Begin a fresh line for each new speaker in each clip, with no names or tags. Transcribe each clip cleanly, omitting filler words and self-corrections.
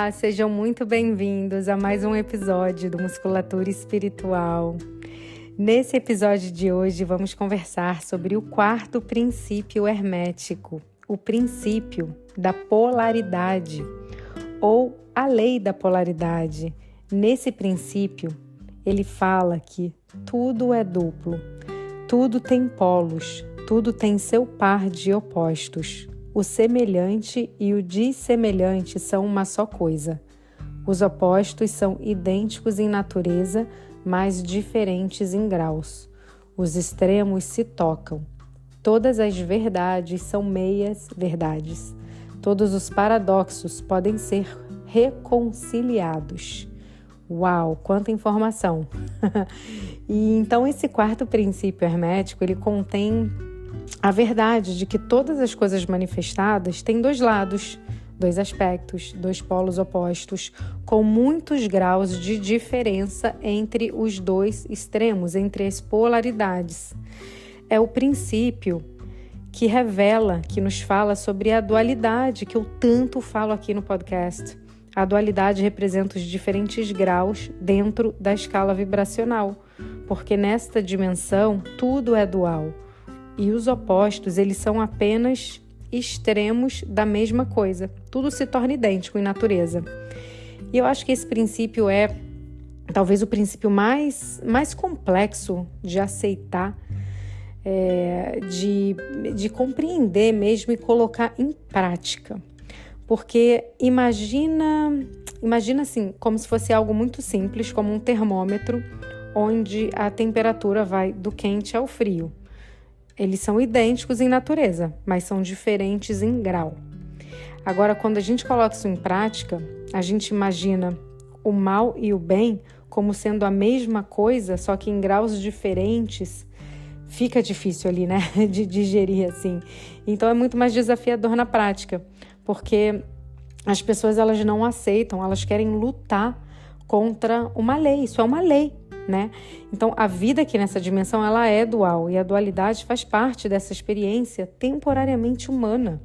Olá, sejam muito bem-vindos a mais um episódio do Musculatura Espiritual. Nesse episódio de hoje vamos conversar sobre o quarto princípio hermético, o princípio da polaridade ou a lei da polaridade. Nesse princípio, ele fala que tudo é duplo, tudo tem polos, tudo tem seu par de opostos. O semelhante e o dissemelhante são uma só coisa. Os opostos são idênticos em natureza, mas diferentes em graus. Os extremos se tocam. Todas as verdades são meias verdades. Todos os paradoxos podem ser reconciliados. Uau, quanta informação! E então esse quarto princípio hermético, ele contém a verdade de que todas as coisas manifestadas têm dois lados, dois aspectos, dois polos opostos, com muitos graus de diferença entre os dois extremos, entre as polaridades. É o princípio que revela, que nos fala sobre a dualidade, que eu tanto falo aqui no podcast. A dualidade representa os diferentes graus dentro da escala vibracional, porque nesta dimensão tudo é dual. E os opostos, eles são apenas extremos da mesma coisa. Tudo se torna idêntico em natureza. E eu acho que esse princípio é talvez o princípio mais complexo de aceitar, de compreender mesmo e colocar em prática. Porque imagina assim, como se fosse algo muito simples, como um termômetro, onde a temperatura vai do quente ao frio. Eles são idênticos em natureza, mas são diferentes em grau. Agora, quando a gente coloca isso em prática, a gente imagina o mal e o bem como sendo a mesma coisa, só que em graus diferentes. Fica difícil ali, né, de digerir assim. Então, é muito mais desafiador na prática, porque as pessoas elas não aceitam, elas querem lutar contra uma lei. Isso é uma lei, né? Então, a vida aqui nessa dimensão, ela é dual, e a dualidade faz parte dessa experiência temporariamente humana.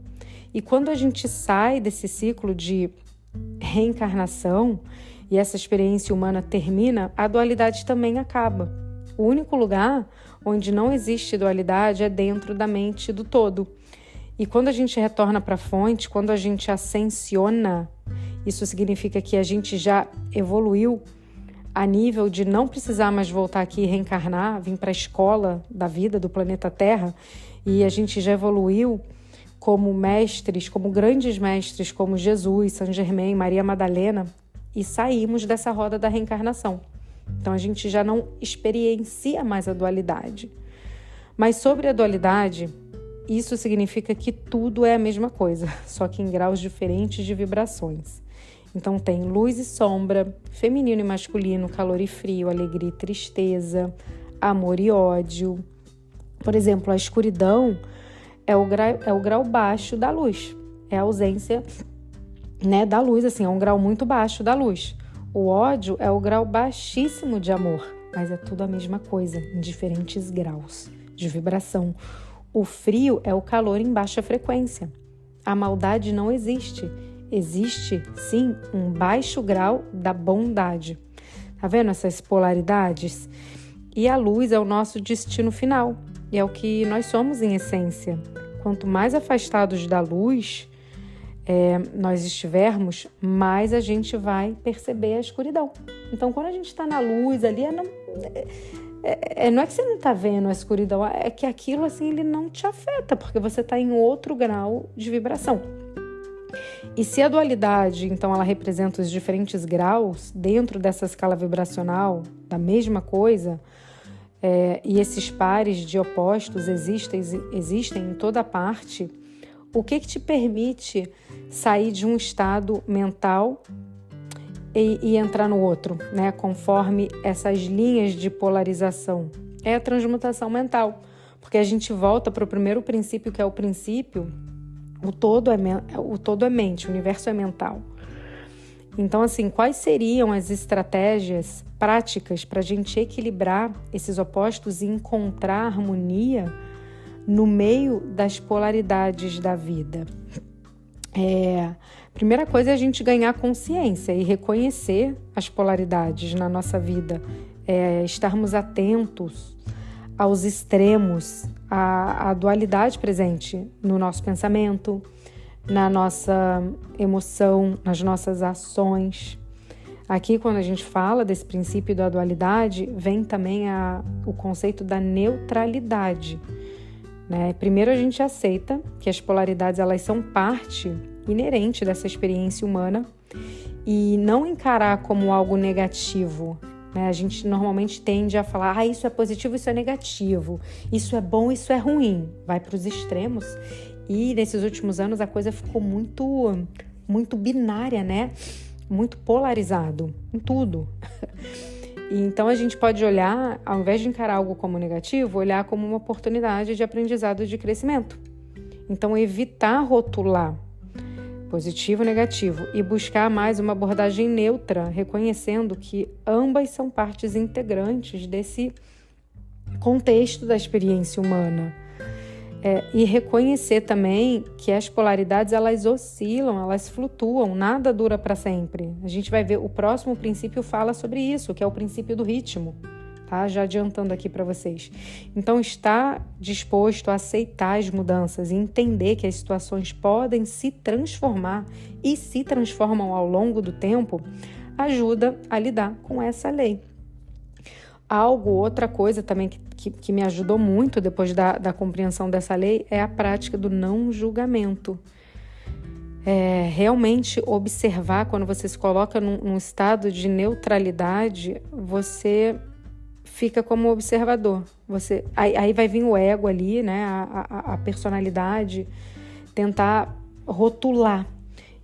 E quando a gente sai desse ciclo de reencarnação e essa experiência humana termina, a dualidade também acaba. O único lugar onde não existe dualidade é dentro da mente do todo. E quando a gente retorna para a fonte, quando a gente ascensiona, isso significa que a gente já evoluiu a nível de não precisar mais voltar aqui e reencarnar, vir para a escola da vida do planeta Terra, e a gente já evoluiu como mestres, como grandes mestres, como Jesus, Saint Germain, Maria Madalena, e saímos dessa roda da reencarnação. Então a gente já não experiencia mais a dualidade. Mas sobre a dualidade, isso significa que tudo é a mesma coisa, só que em graus diferentes de vibrações. Então tem luz e sombra, feminino e masculino, calor e frio, alegria e tristeza, amor e ódio. Por exemplo, a escuridão é o grau baixo da luz, é a ausência, né, da luz, assim, é um grau muito baixo da luz. O ódio é o grau baixíssimo de amor, mas é tudo a mesma coisa, em diferentes graus de vibração. O frio é o calor em baixa frequência. A maldade não existe. Existe, sim, um baixo grau da bondade. Tá vendo essas polaridades? E a luz é o nosso destino final. E é o que nós somos em essência. Quanto mais afastados da luz nós estivermos, mais a gente vai perceber a escuridão. Então, quando a gente está na luz ali, não é que você não está vendo a escuridão, é que aquilo assim, ele não te afeta, porque você está em outro grau de vibração. E se a dualidade, então, ela representa os diferentes graus dentro dessa escala vibracional da mesma coisa, e esses pares de opostos existem em toda parte, o que te permite sair de um estado mental e entrar no outro, né? Conforme essas linhas de polarização? É a transmutação mental, porque a gente volta para o primeiro princípio, que é o princípio. O todo é mente, o universo é mental. Então, assim, quais seriam as estratégias práticas para a gente equilibrar esses opostos e encontrar harmonia no meio das polaridades da vida? Primeira coisa é a gente ganhar consciência e reconhecer as polaridades na nossa vida, estarmos atentos aos extremos, à dualidade presente no nosso pensamento, na nossa emoção, nas nossas ações. Aqui, quando a gente fala desse princípio da dualidade, vem também o conceito da neutralidade, né? Primeiro, a gente aceita que as polaridades elas são parte inerente dessa experiência humana e não encarar como algo negativo, né? A gente normalmente tende a falar, isso é positivo, isso é negativo, isso é bom, isso é ruim. Vai para os extremos e nesses últimos anos a coisa ficou muito binária, né? Muito polarizado em tudo. E então a gente pode olhar, ao invés de encarar algo como negativo, olhar como uma oportunidade de aprendizado e de crescimento. Então evitar rotular positivo e negativo e buscar mais uma abordagem neutra, reconhecendo que ambas são partes integrantes desse contexto da experiência humana. E reconhecer também que as polaridades elas oscilam, elas flutuam, nada dura para sempre. A gente vai ver, o próximo princípio fala sobre isso, que é o princípio do ritmo, tá? Já adiantando aqui para vocês. Então, estar disposto a aceitar as mudanças e entender que as situações podem se transformar e se transformam ao longo do tempo, ajuda a lidar com essa lei. Outra coisa também que me ajudou muito depois da compreensão dessa lei é a prática do não julgamento. Realmente observar, quando você se coloca num estado de neutralidade, você fica como observador. Aí vai vir o ego ali, né? A personalidade, tentar rotular.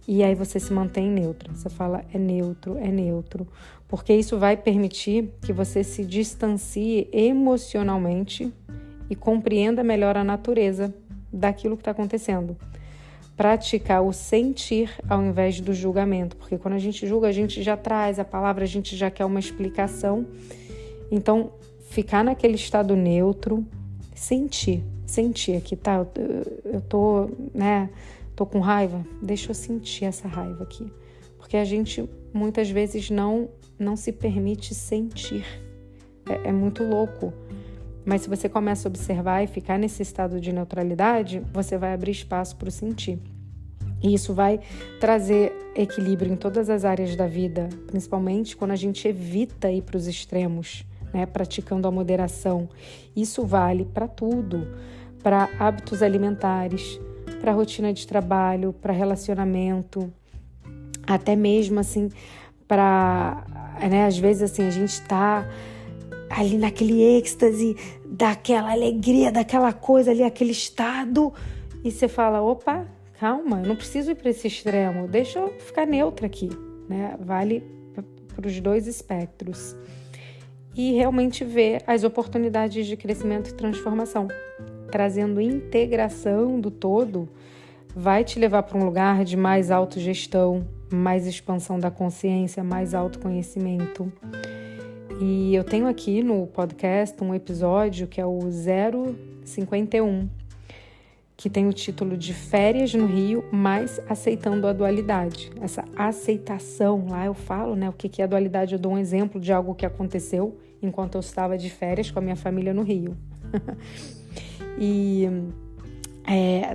E aí você se mantém neutro. Você fala, é neutro. Porque isso vai permitir que você se distancie emocionalmente e compreenda melhor a natureza daquilo que está acontecendo. Praticar o sentir ao invés do julgamento. Porque quando a gente julga, a gente já traz a palavra, a gente já quer uma explicação. Então, ficar naquele estado neutro, sentir aqui, tá? Eu tô, né? Tô com raiva, deixa eu sentir essa raiva aqui. Porque a gente muitas vezes não se permite sentir. É muito louco. Mas se você começa a observar e ficar nesse estado de neutralidade, você vai abrir espaço para o sentir. E isso vai trazer equilíbrio em todas as áreas da vida, principalmente quando a gente evita ir para os extremos, né? Praticando a moderação. Isso vale para tudo, para hábitos alimentares, para rotina de trabalho, para relacionamento, até mesmo assim, às vezes assim, a gente está ali naquele êxtase, daquela alegria, daquela coisa ali, aquele estado, e você fala, opa, calma, eu não preciso ir para esse extremo, deixa eu ficar neutra aqui, né? Vale para os dois espectros. E realmente ver as oportunidades de crescimento e transformação. Trazendo integração do todo, vai te levar para um lugar de mais autogestão, mais expansão da consciência, mais autoconhecimento. E eu tenho aqui no podcast um episódio que é o 051, que tem o título de Férias no Rio, mas aceitando a dualidade. Essa aceitação, lá eu falo, né, o que é a dualidade, eu dou um exemplo de algo que aconteceu enquanto eu estava de férias com a minha família no Rio. E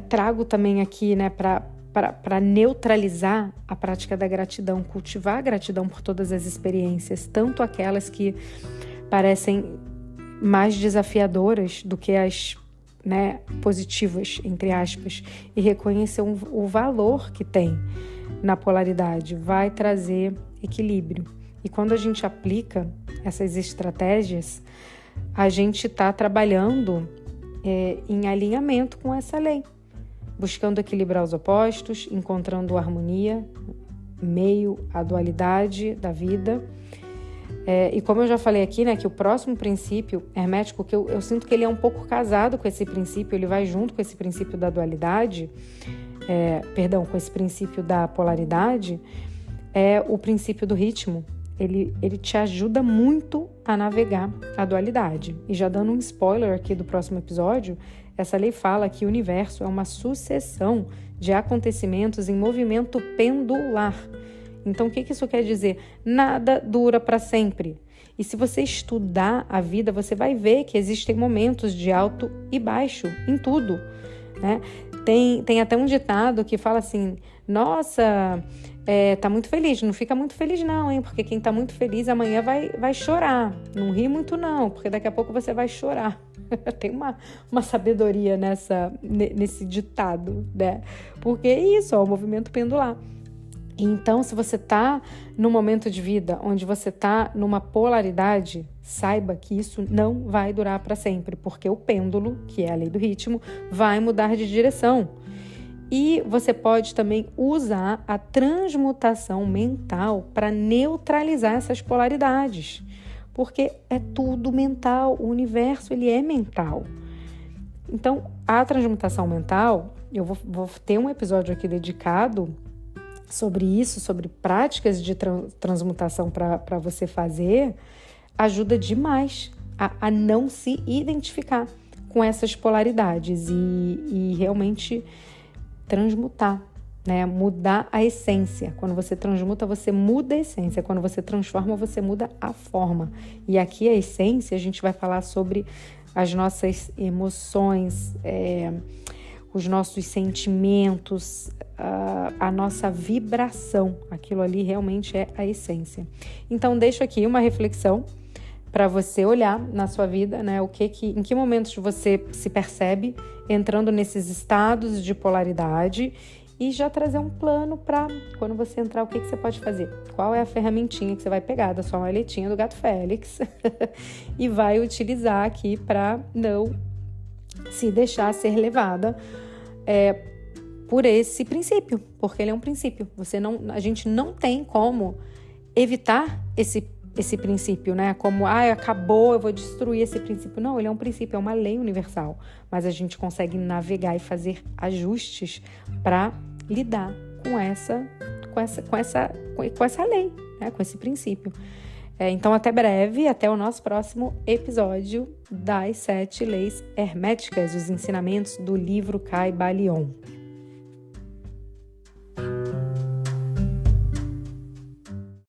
trago também aqui, né, para neutralizar a prática da gratidão, cultivar a gratidão por todas as experiências, tanto aquelas que parecem mais desafiadoras do que as, né, positivas, entre aspas, e reconhecer o valor que tem na polaridade, vai trazer equilíbrio. E quando a gente aplica essas estratégias, a gente está trabalhando em alinhamento com essa lei, buscando equilibrar os opostos, encontrando harmonia, meio à dualidade da vida. E como eu já falei aqui, né, que o próximo princípio hermético, que eu sinto que ele é um pouco casado com esse princípio, ele vai junto com esse princípio da dualidade, com esse princípio da polaridade, é o princípio do ritmo. ele te ajuda muito a navegar a dualidade. E já dando um spoiler aqui do próximo episódio, essa lei fala que o universo é uma sucessão de acontecimentos em movimento pendular. Então, o que isso quer dizer? Nada dura para sempre. E se você estudar a vida, você vai ver que existem momentos de alto e baixo em tudo, né? Tem até um ditado que fala assim, nossa, tá muito feliz, não fica muito feliz não, hein? Porque quem tá muito feliz amanhã vai chorar. Não ri muito não, porque daqui a pouco você vai chorar. Tem uma sabedoria nesse ditado, né? Porque é isso, o movimento pendular. Então, se você está num momento de vida onde você está numa polaridade, saiba que isso não vai durar para sempre, porque o pêndulo, que é a lei do ritmo, vai mudar de direção. E você pode também usar a transmutação mental para neutralizar essas polaridades, porque é tudo mental, o universo ele é mental. Então, a transmutação mental, eu vou ter um episódio aqui dedicado sobre isso, sobre práticas de transmutação para você fazer, ajuda demais a não se identificar com essas polaridades e realmente transmutar, né? Mudar a essência. Quando você transmuta, você muda a essência. Quando você transforma, você muda a forma. E aqui a essência, a gente vai falar sobre as nossas emoções, os nossos sentimentos, a nossa vibração. Aquilo ali realmente é a essência. Então, deixo aqui uma reflexão para você olhar na sua vida, né? Em que momentos você se percebe entrando nesses estados de polaridade e já trazer um plano para quando você entrar, o que você pode fazer. Qual é a ferramentinha que você vai pegar da sua maletinha do Gato Félix e vai utilizar aqui para não se deixar ser levada por esse princípio, porque ele é um princípio. A gente não tem como evitar esse princípio, né? Como, acabou, eu vou destruir esse princípio. Não, ele é um princípio, é uma lei universal. Mas a gente consegue navegar e fazer ajustes para lidar com essa lei, né? Com esse princípio. Então, até breve, até o nosso próximo episódio das 7 leis herméticas, os ensinamentos do livro Kybalion.